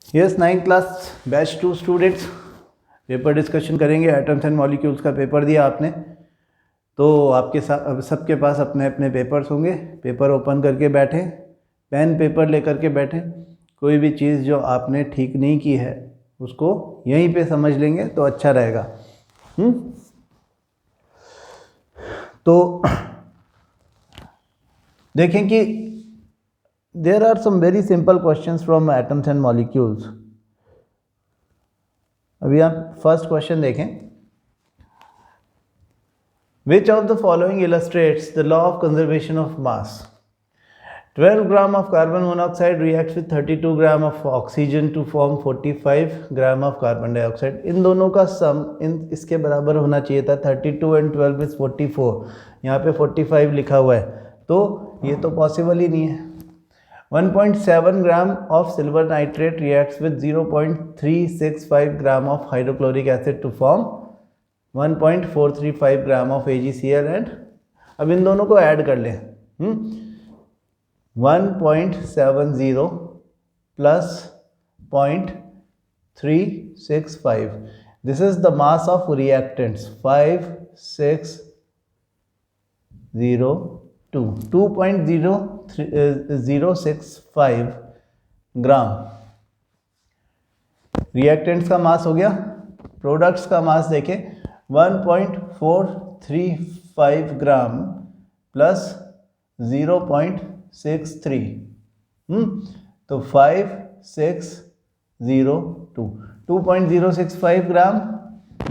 Yes 9th class batch 2 students paper discussion करेंगे। Atoms and molecules का paper दिया आपने, तो आपके साथ सबके पास अपने अपने पेपर्स होंगे। पेपर ओपन करके बैठें, पेन पेपर लेकर के बैठें। कोई भी चीज़ जो आपने ठीक नहीं की है उसको यहीं पे समझ लेंगे तो अच्छा रहेगा। तो देखें कि there are some very simple questions from atoms and molecules। अभी आप फर्स्ट क्वेश्चन देखें। Which of the following illustrates the law of conservation of mass? 12 gram of carbon monoxide reacts with 32 gram of oxygen to form 45 gram of carbon dioxide। इन दोनों का सम इसके बराबर होना चाहिए था। 32 and 12 is 44, यहाँ पे 45 लिखा हुआ है, तो ये तो पॉसिबल ही नहीं है। 1.7 gram of silver nitrate reacts with 0.365 gram of hydrochloric acid to form 1.435 gram of AgCl and अब इन दोनों को ऐड कर लें। 1.70 plus 0.365, this is the mass of reactants 2.065 gram reactants का मास हो गया। प्रोडक्ट्स का मास देखें 1.435 ग्राम प्लस 0.63, तो 5602। 2.065 ग्राम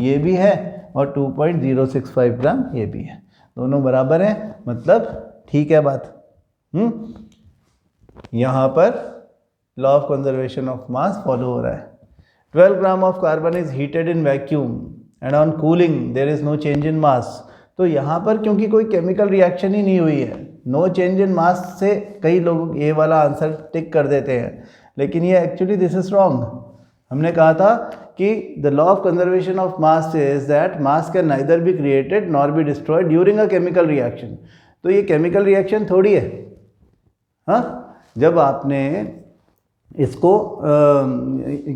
ये भी है और 2.065 ग्राम ये भी है, दोनों बराबर हैं, मतलब ठीक है बात। यहाँ पर law of conservation of mass follow हो रहा है। 12 gram of carbon is heated in vacuum and on cooling there is no change in mass. तो यहाँ पर क्योंकि कोई केमिकल रिएक्शन ही नहीं हुई है, नो चेंज इन मास से कई लोग ये वाला आंसर टिक कर देते हैं, लेकिन ये एक्चुअली दिस इज रॉन्ग। हमने कहा था कि the law of conservation of mass is that mass can neither be created nor be destroyed during a chemical reaction. तो ये केमिकल रिएक्शन थोड़ी है। हाँ, जब आपने इसको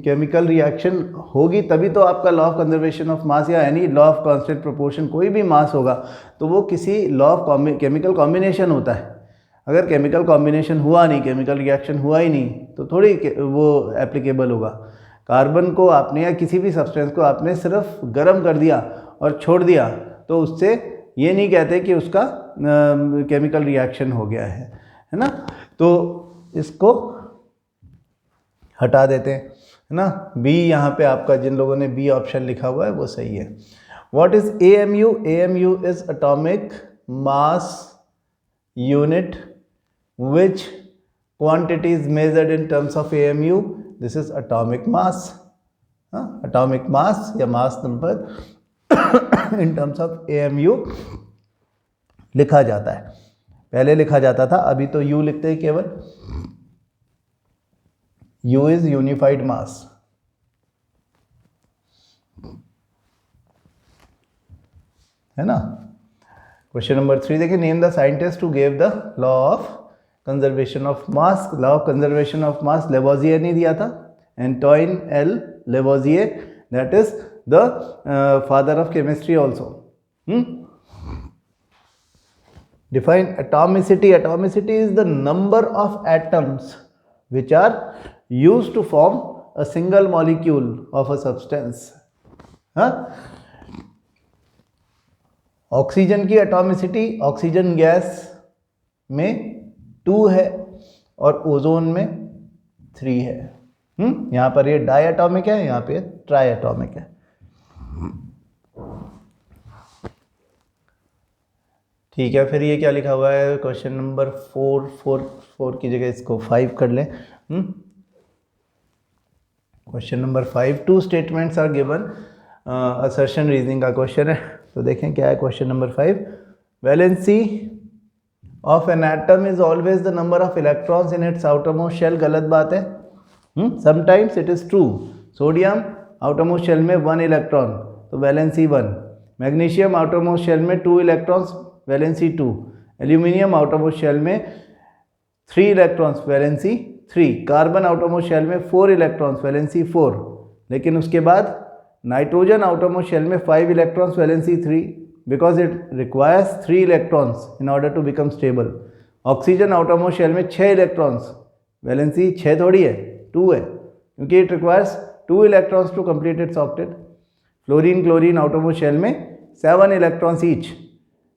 केमिकल रिएक्शन होगी तभी तो आपका law of conservation of mass या any law of constant proportion, कोई भी मास होगा तो वो किसी लॉ ऑफ केमिकल कॉम्बिनेशन होता है। अगर केमिकल कॉम्बिनेशन हुआ नहीं, केमिकल रिएक्शन हुआ ही नहीं, तो थोड़ी वो एप्लीकेबल होगा। कार्बन को आपने या किसी भी सब्सटेंस को आपने सिर्फ गर्म कर दिया और छोड़ दिया, तो उससे ये नहीं कहते कि उसका केमिकल रिएक्शन हो गया है ना। तो इसको हटा देते हैं, है ना। बी यहाँ पे आपका, जिन लोगों ने बी ऑप्शन लिखा हुआ है वो सही है। What is AMU? AMU is atomic mass unit which quantity is measured in terms of AMU? This is atomic mass, atomic mass या mass number in terms of AMU लिखा जाता है। पहले लिखा जाता था, अभी तो U लिखते हैं केवल। U is unified mass। है ना। क्वेश्चन नंबर 3 देखिए। Name the scientist who gave the law of conservation of mass. Law of conservation of mass Lavoisier ने दिया था, Antoine L Lavoisier, that is the father of chemistry also. Define atomicity. Atomicity is the number of atoms which are used to form a single molecule of a substance। Oxygen की atomicity oxygen gas में 2 है और ozone में 3 है। यहाँ पर ये die atomic है, यहाँ पे ट्राई एटॉमिक है। ठीक है, फिर ये क्या लिखा हुआ है क्वेश्चन नंबर 4 की जगह इसको 5 कर लें। Question number 5, 2 statements are given, assertion reasoning का क्वेश्चन है। तो देखें क्या है question number 5। Valency of an atom is always the number of electrons in its outermost shell. गलत बात है। Sometimes it is true. Sodium outermost shell में 1 इलेक्ट्रॉन, तो वैलेंसी 1। मैग्नीशियम आउटरमोस्ट शेल में 2 electrons, valency 2। Aluminium outermost shell में 3 electrons, valency 3, carbon outermost shell में 4 electrons, valency 4, लेकिन उसके बाद नाइट्रोजन आउटरमोस्ट शेल में 5 electrons, valency 3, because it requires 3 electrons in order to become stable. Oxygen outermost shell में 6 electrons, valency 6 थोड़ी है, 2 है, क्योंकि it requires 2 electrons to complete its octet. Fluorine chlorine outermost shell में 7 electrons each,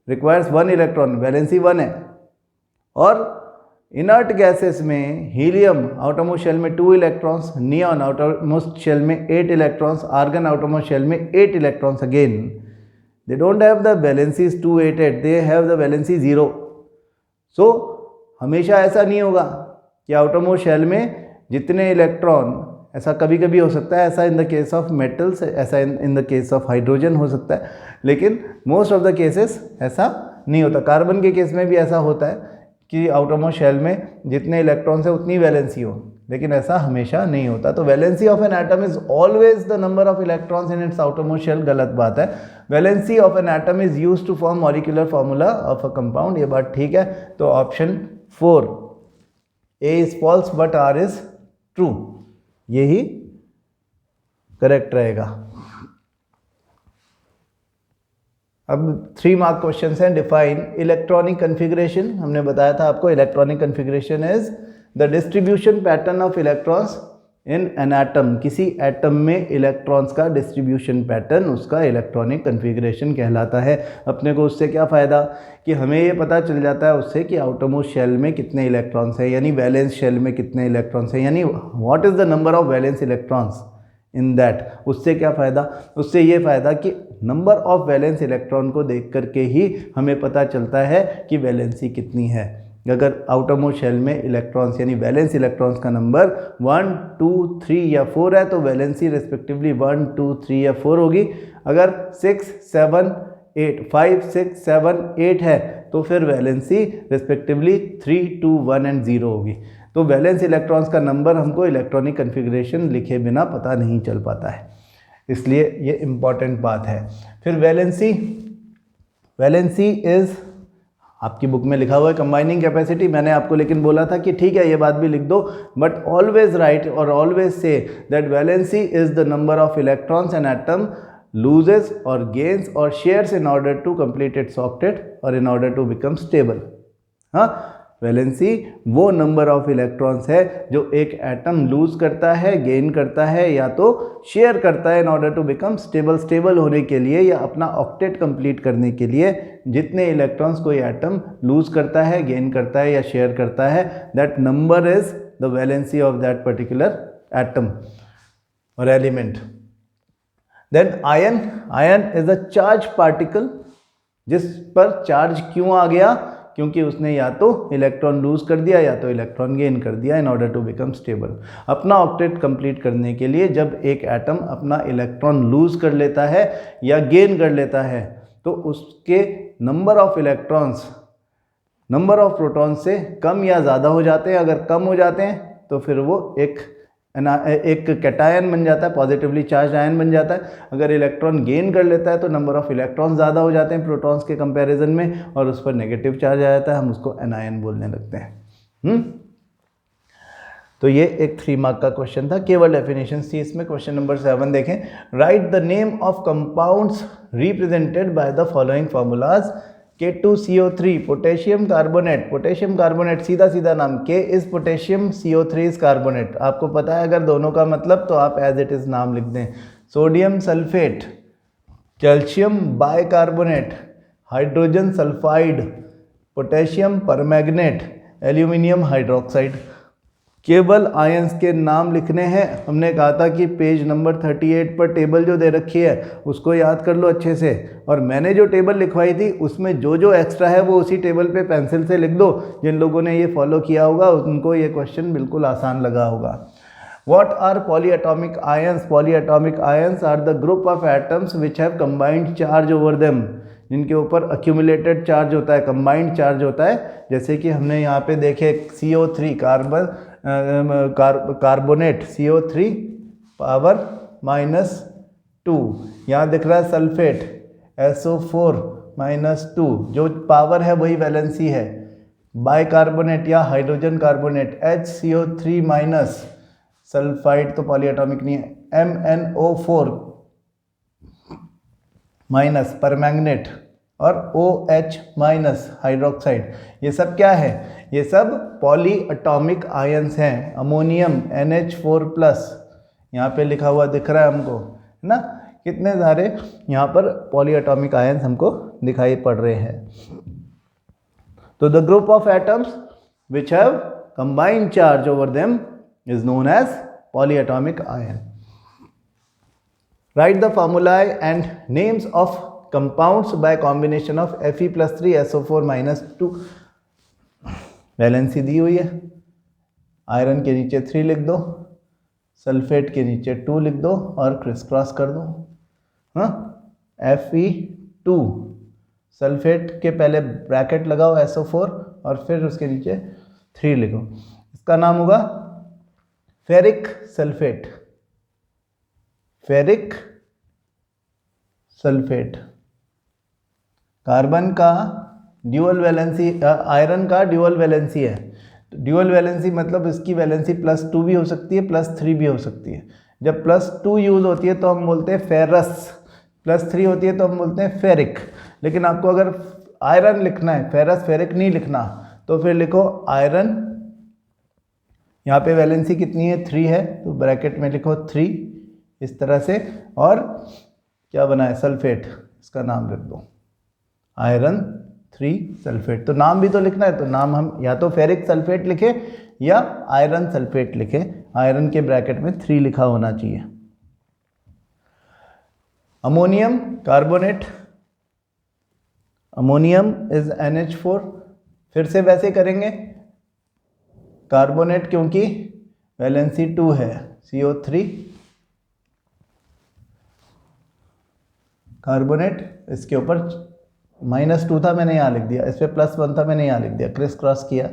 requires 1 electron, valency 1 है। और inert gases में helium outermost shell में 2 इलेक्ट्रॉन्स, नियॉन आउटरमोस्ट शेल में 8 इलेक्ट्रॉन्स, आर्गन आउटरमोस्ट शेल में 8 electrons again. They don't have the valencies 2, 8, 8, they have the valency 0। सो हमेशा ऐसा नहीं होगा कि आउटरमोस्ट शेल में जितने इलेक्ट्रॉन, ऐसा कभी कभी हो सकता है, ऐसा in the case of metals, ऐसा in the case of hydrogen हो सकता है, लेकिन मोस्ट ऑफ द केसेस ऐसा नहीं होता। कार्बन के केस में भी ऐसा होता है कि आउटरमोस्ट शेल में जितने इलेक्ट्रॉन्स है उतनी वैलेंसी हो, लेकिन ऐसा हमेशा नहीं होता। तो valency of an atom is always the number of electrons in its outermost shell, गलत बात है। Valency of an atom is used to form molecular formula of a compound, ये बात ठीक है। तो option 4 A is false but R is true, यही correct रहेगा। अब 3 मार्क क्वेश्चन हैं। डिफाइन इलेक्ट्रॉनिक कन्फिग्रेशन, हमने बताया था आपको electronic configuration is the distribution pattern of electrons in an atom. किसी एटम में इलेक्ट्रॉन्स का डिस्ट्रीब्यूशन पैटर्न उसका इलेक्ट्रॉनिक कन्फिग्रेशन कहलाता है। अपने को उससे क्या फ़ायदा कि हमें ये पता चल जाता है उससे कि आउटरमोस्ट शेल में कितने इलेक्ट्रॉन्स हैं, यानी वैलेंस शेल में कितने इलेक्ट्रॉन्स हैं, यानी what is the number of valence electrons in that. उससे क्या फ़ायदा, उससे ये फ़ायदा कि नंबर ऑफ वैलेंस इलेक्ट्रॉन को देख करके ही हमें पता चलता है कि वैलेंसी कितनी है। अगर आउटरमोस्ट शेल में इलेक्ट्रॉन्स यानी वैलेंस इलेक्ट्रॉन्स का नंबर 1, 2, 3 या 4 है तो वैलेंसी रिस्पेक्टिवली 1, 2, 3 या 4 होगी। अगर 6, 7, 8, 5, 6, 7, 8 है तो फिर वैलेंसी रिस्पेक्टिवली 3, 2, 1 एंड 0 होगी। तो वैलेंस इलेक्ट्रॉन्स का नंबर हमको इलेक्ट्रॉनिक कन्फिग्रेशन लिखे बिना पता नहीं चल पाता है, इसलिए ये इम्पॉर्टेंट बात है। फिर वैलेंसी इज़ आपकी बुक में लिखा हुआ है कंबाइनिंग कैपेसिटी। मैंने आपको लेकिन बोला था कि ठीक है ये बात भी लिख दो, बट ऑलवेज राइट और ऑलवेज से that valency is the number of electrons an atom loses और गेन्स और shares in order to complete its octet और in order to become stable. हाँ, वैलेंसी वो नंबर ऑफ इलेक्ट्रॉन्स है जो एक एटम लूज करता है, गेन करता है या तो शेयर करता है in order to become stable. Stable होने के लिए या अपना ऑक्टेट कंप्लीट करने के लिए जितने इलेक्ट्रॉन्स कोई एटम लूज करता है, गेन करता है या शेयर करता है, that number is the valency of that particular atom और element. Then ion is a charge particle, जिस पर चार्ज क्यों आ गया, क्योंकि उसने या तो इलेक्ट्रॉन लूज कर दिया या तो इलेक्ट्रॉन गेन कर दिया in order to become stable. अपना ऑक्टेट कंप्लीट करने के लिए जब एक एटम अपना इलेक्ट्रॉन लूज कर लेता है या गेन कर लेता है तो उसके number of electrons number of proton से कम या ज़्यादा हो जाते हैं। अगर कम हो जाते हैं तो फिर वो एक कैटायन बन जाता है, पॉजिटिवली चार्ज आयन बन जाता है। अगर इलेक्ट्रॉन गेन कर लेता है तो नंबर ऑफ इलेक्ट्रॉन ज़्यादा हो जाते हैं प्रोटॉन्स के कंपैरिजन में और उस पर नेगेटिव चार्ज आ जाता है, हम उसको एनायन बोलने लगते हैं। तो ये एक 3 मार्क का क्वेश्चन था, केवल डेफिनेशन थी इसमें। क्वेश्चन नंबर 7 देखें। Right the name of compounds represented by the following formulas. K2CO3 potassium carbonate, potassium carbonate सीधा सीधा नाम, K is potassium, CO3 is carbonate. आपको पता है अगर दोनों का मतलब तो आप एज इट इज नाम लिख दें। Sodium sulphate, calcium bicarbonate, hydrogen sulphide, potassium permanganate, aluminium hydroxide. केवल आयंस के नाम लिखने हैं। हमने कहा था कि पेज नंबर 38 पर टेबल जो दे रखी है उसको याद कर लो अच्छे से, और मैंने जो टेबल लिखवाई थी उसमें जो जो एक्स्ट्रा है वो उसी टेबल पे पेंसिल से लिख दो। जिन लोगों ने ये फॉलो किया होगा उनको ये क्वेश्चन बिल्कुल आसान लगा होगा। What are polyatomic ions? Polyatomic ions are the group of atoms which have combined charge over them, जिनके ऊपर accumulated चार्ज होता है, कंबाइंड चार्ज होता है। जैसे कि हमने यहाँ पे देखे CO3 कार्बोनेट, CO3 पावर -2, यहाँ दिख रहा है सल्फेट SO4 -2, जो पावर है वही वैलेंसी है। बाइकार्बोनेट या hydrogen carbonate HCO3 minus, sulphide तो पॉलीएटॉमिक नहीं है, MnO4 माइनस परमैंगनेट और OH माइनस हाइड्रोक्साइड। ये सब क्या है? ये सब पॉली एटॉमिक आयंस हैं। अमोनियम NH4 प्लस यहाँ पे लिखा हुआ दिख रहा है हमको, है ना? कितने सारे यहाँ पर पॉली एटॉमिक आयंस हमको दिखाई पड़ रहे हैं। तो the group of atoms which have combined charge over them is known as polyatomic ion. Write the formulae and names of compounds by combination of Fe+3SO4-2। Valency दी हुई है, iron के नीचे 3 लिख दो, सल्फेट के नीचे 2 लिख दो और क्रिस क्रॉस कर दो। हाँ, Fe2, सल्फेट के पहले ब्रैकेट लगाओ SO4 और फिर उसके नीचे 3 लिखो। इसका नाम होगा ferric sulphate, ferric sulphate. Carbon का ड्यूअल वैलेंसी, आयरन का ड्यूअल वैलेंसी है। ड्यूअल वैलेंसी मतलब इसकी वैलेंसी +2 भी हो सकती है, +3 भी हो सकती है। जब +2 यूज़ होती है तो हम बोलते हैं फेरस, +3 होती है तो हम बोलते हैं फेरिक। लेकिन आपको अगर आयरन लिखना है, फेरस फेरिक नहीं लिखना, तो फिर लिखो आयरन। यहाँ पे वैलेंसी कितनी है? 3 है, तो ब्रैकेट में लिखो 3 इस तरह से। और क्या बना है? सल्फेट, इसका नाम लिख दो आयरन 3 सल्फेट। तो नाम भी तो लिखना है, तो नाम हम या तो फेरिक सल्फेट लिखे या आयरन सल्फेट लिखे। आयरन के ब्रैकेट में 3 लिखा होना चाहिए। Ammonium carbonate, ammonium is NH4। फिर से वैसे करेंगे, कार्बोनेट क्योंकि वैलेंसी 2 है, CO3 कार्बोनेट, इसके ऊपर -2 था मैंने यहाँ लिख दिया, इस पर +1 था मैंने यहाँ लिख दिया, क्रिस क्रॉस किया।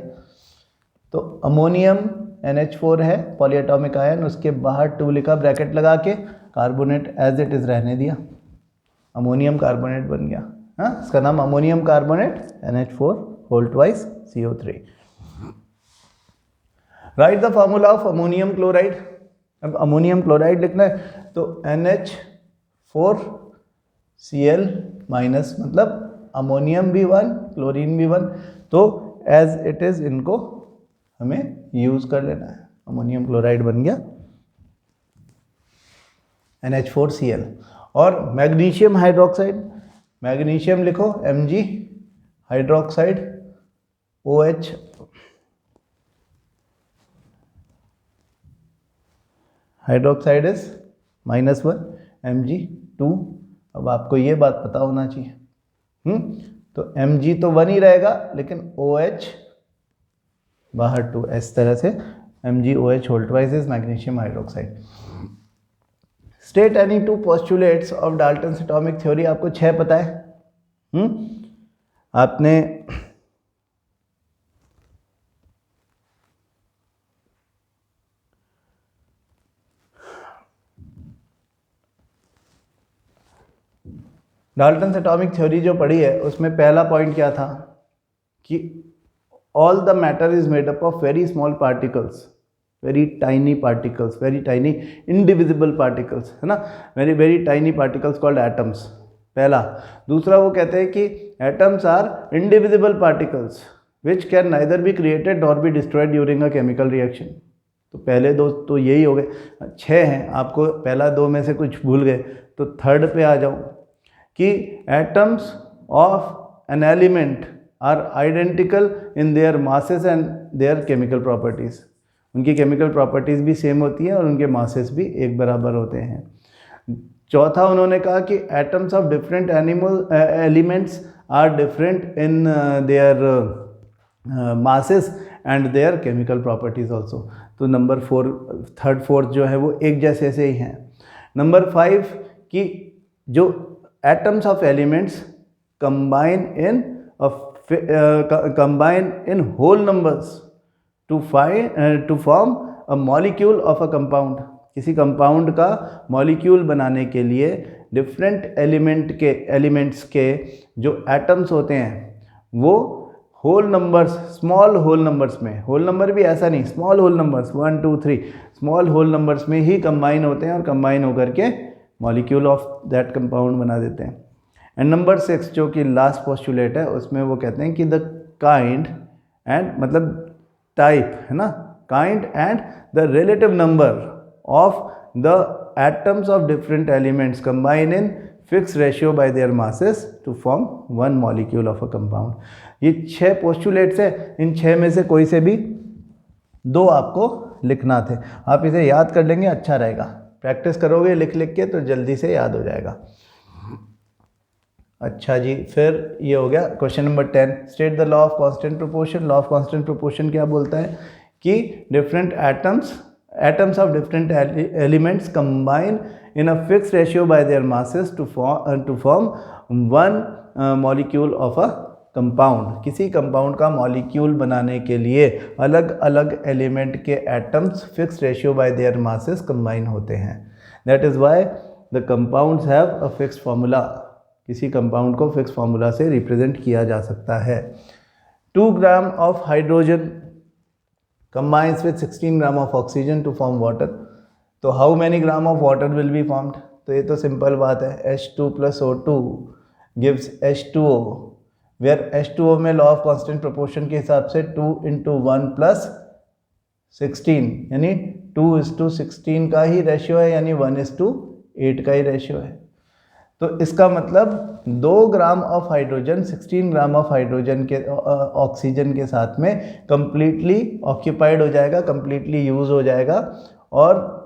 तो अमोनियम NH4 है पॉलीएटॉमिक आयन, उसके बाहर 2 लिखा ब्रैकेट लगा के, कार्बोनेट एज इट इज रहने दिया, अमोनियम कार्बोनेट बन गया। हाँ, इसका नाम ammonium carbonate NH4 whole twice CO3। Write the formula of ammonium chloride. अब अमोनियम क्लोराइड लिखना है तो NH4Cl माइनस, मतलब अमोनियम भी 1 क्लोरीन भी 1, तो एज इट इज इनको हमें यूज कर लेना है। अमोनियम क्लोराइड बन गया NH4Cl। और मैग्नीशियम हाइड्रोक्साइड, मैग्नीशियम लिखो Mg, hydroxide OH, hydroxide is -1 Mg2। अब आपको ये बात पता होना चाहिए। तो Mg तो 1 ही रहेगा, लेकिन OH बाहर 2, इस तरह से MgOH whole twice is magnesium hydroxide. State any 2 postulates of Dalton's atomic theory. आपको 6 पता है। आपने डाल्टन्स एटॉमिक थ्योरी जो पढ़ी है, उसमें पहला पॉइंट क्या था कि all the matter is made up of very small particles, very tiny particles, very tiny indivisible particles, है ना, very very tiny particles called atoms, पहला। दूसरा वो कहते हैं कि atoms are indivisible particles which can neither be created nor be destroyed during a chemical reaction. तो पहले 2 तो यही हो गए, 6 हैं। आपको पहला 2 में से कुछ भूल गए, तो थर्ड पे आ जाओ कि atoms of an element are identical in their masses and their chemical properties. उनकी केमिकल प्रॉपर्टीज़ भी सेम होती है और उनके मासेस भी एक बराबर होते हैं। चौथा उन्होंने कहा कि atoms of different elements are different in their masses and their chemical properties also. तो नंबर 4, थर्ड फोर्थ जो है वो एक जैसे से ही हैं। नंबर 5 कि जो atoms of elements combine in whole numbers to form a molecule of a compound. किसी कंपाउंड का मॉलिक्यूल बनाने के लिए डिफरेंट एलिमेंट्स के जो एटम्स होते हैं वो whole numbers, small whole numbers में, होल नंबर भी ऐसा नहीं, small whole numbers 1 2 3 small whole numbers में ही कंबाइन होते हैं और कंबाइन होकर के मॉलिक्यूल ऑफ दैट कंपाउंड बना देते हैं। एंड नंबर 6 जो कि लास्ट पोस्टुलेट है, उसमें वो कहते हैं कि द काइंड एंड मतलब टाइप है ना, kind and the relative number of the atoms of different elements combine in fix ratio by their masses to form one molecule of a compound. ये 6 पोस्टुलेट्स है, इन 6 में से कोई से भी 2 आपको लिखना थे। आप इसे याद कर लेंगे, अच्छा रहेगा, प्रैक्टिस करोगे लिख लिख के तो जल्दी से याद हो जाएगा। अच्छा जी, फिर ये हो गया question number 10। State the law of constant proportion. Law of constant proportion क्या बोलता है कि different atoms of different elements combine in a fix ratio by their masses to form one molecule of a compound. किसी compound का molecule बनाने के लिए अलग अलग एलिमेंट के atoms fix ratio by their masses combine होते हैं। That is why the compounds have a fix formula. किसी कंपाउंड को फिक्स फार्मूला से रिप्रेजेंट किया जा सकता है। 2 gram of hydrogen combines with 16 gram of oxygen to form water. तो how many gram of water will be formed? तो ये तो सिंपल बात है, H2 + O2 gives H2O, where H2O में लॉ ऑफ कांस्टेंट प्रोपोर्शन के हिसाब से 2 × 1 + 16 यानी 2:16 का ही रेशियो है, यानी 1:8 का ही रेशियो है। तो इसका मतलब 2 gram of hydrogen 16 gram of hydrogen के ऑक्सीजन के साथ में कंप्लीटली ऑक्यूपाइड हो जाएगा, कंप्लीटली यूज हो जाएगा। और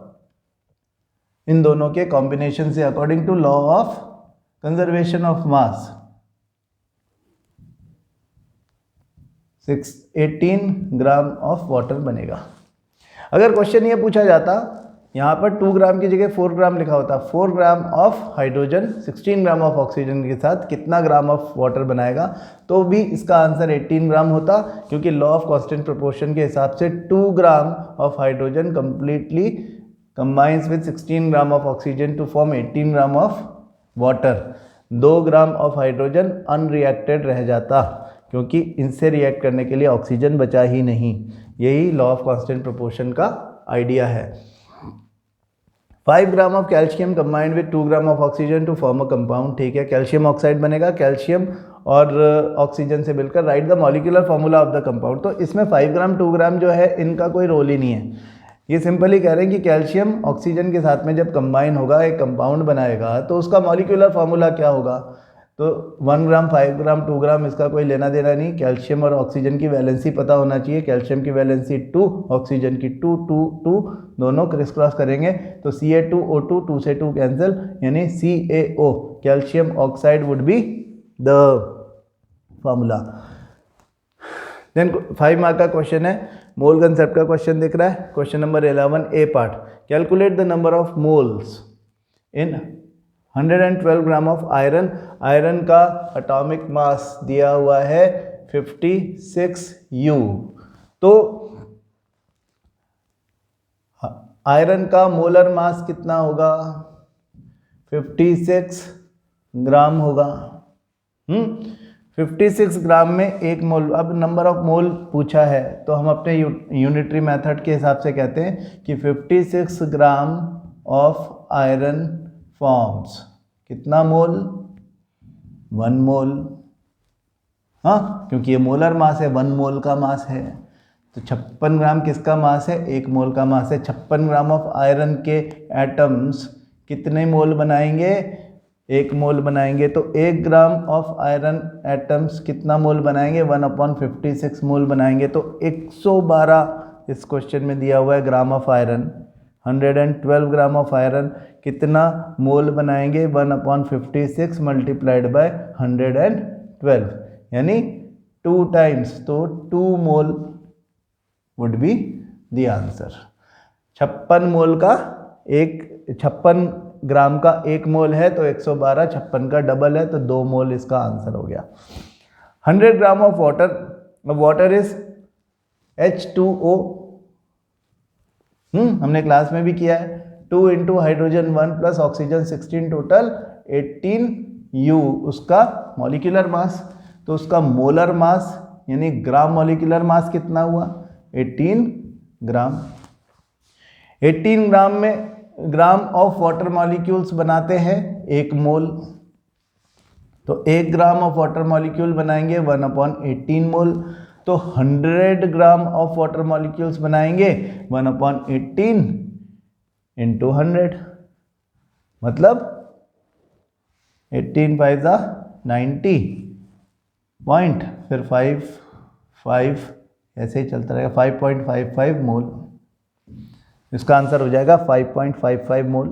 इन दोनों के कॉम्बिनेशन से according to law of conservation of mass 18 gram of water बनेगा। अगर क्वेश्चन ये पूछा जाता, यहाँ पर 2 ग्राम की जगह 4 ग्राम लिखा होता, 4 ग्राम of hydrogen 16 gram of oxygen के साथ कितना ग्राम ऑफ वाटर बनाएगा, तो भी इसका आंसर 18 ग्राम होता, क्योंकि लॉ ऑफ कांस्टेंट प्रोपोर्शन के हिसाब से 2 gram of hydrogen completely combines with 16 gram of oxygen to form 18 gram of water. 2 gram of hydrogen unreacted रह जाता, क्योंकि इनसे रिएक्ट करने के लिए ऑक्सीजन बचा ही नहीं। यही लॉ ऑफ कांस्टेंट प्रोपोर्शन का आइडिया है। 5 gram of calcium combined with 2 gram of oxygen to form a compound. ठीक है, कैल्शियम ऑक्साइड बनेगा, कैल्शियम और ऑक्सीजन से मिलकर। Write the molecular formula of the compound. तो इसमें 5 ग्राम 2 ग्राम जो है इनका कोई रोल ही नहीं है। ये सिंपली कह रहे हैं कि कैल्शियम ऑक्सीजन के साथ में जब कंबाइन होगा, एक कंपाउंड बनाएगा, तो उसका मॉलिक्यूलर फार्मूला क्या होगा। तो 1 ग्राम 5 ग्राम 2 ग्राम इसका कोई लेना देना नहीं। कैल्शियम और ऑक्सीजन की वैलेंसी पता होना चाहिए। कैल्शियम की वैलेंसी 2, ऑक्सीजन की 2 2 2, दोनों क्रिस क्रॉस करेंगे तो Ca2O2, 2 से 2 कैंसिल, यानी CaO calcium oxide would be the formula. Then 5 mark का क्वेश्चन है, मोल कंसेप्ट का क्वेश्चन दिख रहा है। Question number 11 A part. Calculate the number of moles in 112 gram of iron. Iron का एटॉमिक मास दिया हुआ है 56U। तो आयरन का मोलर मास कितना होगा? 56 ग्राम होगा। 56 ग्राम में 1 मोल। अब नंबर ऑफ मोल पूछा है तो हम अपने यूनिटरी मेथड के हिसाब से कहते हैं कि 56 ग्राम ऑफ आयरन फॉर्म्स कितना मोल? 1 मोल। हाँ, क्योंकि ये मोलर मास है, 1 मोल का मास है। तो 56 ग्राम किसका मास है? 1 मोल का मास है। 56 ग्राम ऑफ आयरन के एटम्स कितने मोल बनाएंगे? 1 मोल बनाएंगे। तो 1 ग्राम ऑफ आयरन एटम्स कितना मोल बनाएंगे? 1/56 मोल बनाएंगे। तो 112 इस क्वेश्चन में दिया हुआ है ग्राम of iron. 112 gram of iron कितना मोल बनाएंगे? 1/56 मल्टीप्लाइड बाय 112, यानी 2 टाइम्स, तो 2 मोल वुड बी द आंसर। 56 ग्राम का 1 मोल है तो 112, 56 का डबल है तो 2 मोल इसका आंसर हो गया। 100 ग्राम of water, water is H2O। हमने क्लास में भी किया है। 2 × हाइड्रोजन 1 + ऑक्सीजन 16, टोटल 18U उसका मॉलिक्यूलर मास। तो उसका मोलर मास यानी ग्राम मॉलिक्यूलर मास कितना हुआ 18 ग्राम। 18 ग्राम में ग्राम ऑफ वाटर मॉलिक्यूल्स बनाते हैं 1 मोल, तो 1 ग्राम ऑफ वाटर मॉलिक्यूल बनाएंगे 1/18 मोल, तो 100 ग्राम ऑफ वाटर मॉलिक्यूल्स बनाएंगे 1/18 इंटू 100, मतलब 18 5 ज़ा 90 पॉइंट, फिर 5 ऐसे ही चलता रहेगा 5.55 मोल। इसका आंसर हो जाएगा 5.55 मोल।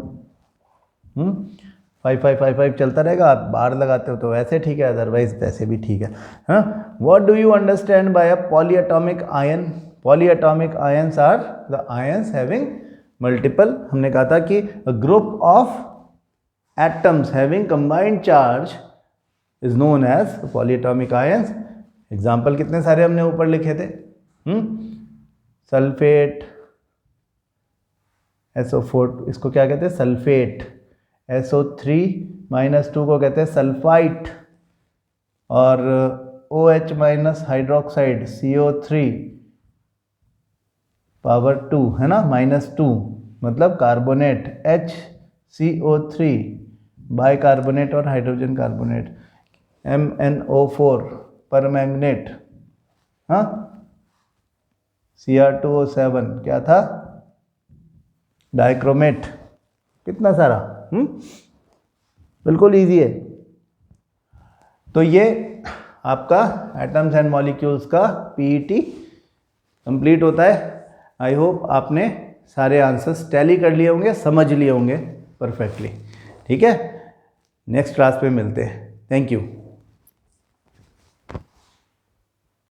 5555 चलता रहेगा, आप बार लगाते हो तो वैसे ठीक है, अदरवाइज वैसे भी ठीक है। हाँ, what do you understand by a polyatomic ion? Polyatomic ions are the ions having multiple, हमने कहा था कि a group of atoms having combined charge is known as polyatomic ions. Example कितने सारे हमने ऊपर लिखे थे, सल्फेट, SO4 इसको क्या कहते हैं सल्फेट, SO3-2 को कहते हैं सल्फाइट, और OH- हाइड्रोक्साइड CO3 पावर 2 है ना, -2 मतलब कार्बोनेट HCO3 बाइकार्बोनेट और हाइड्रोजन कार्बोनेट, MnO4 परमैंगनेट, हाँ, Cr2O7 क्या था डाइक्रोमेट, कितना सारा, बिल्कुल इजी है। तो ये आपका एटम्स एंड मॉलिक्यूल्स का पीईटी कंप्लीट होता है। आई होप आपने सारे आंसर्स टैली कर लिए होंगे, समझ लिए होंगे परफेक्टली। ठीक है, नेक्स्ट क्लास पे मिलते हैं। Thank you.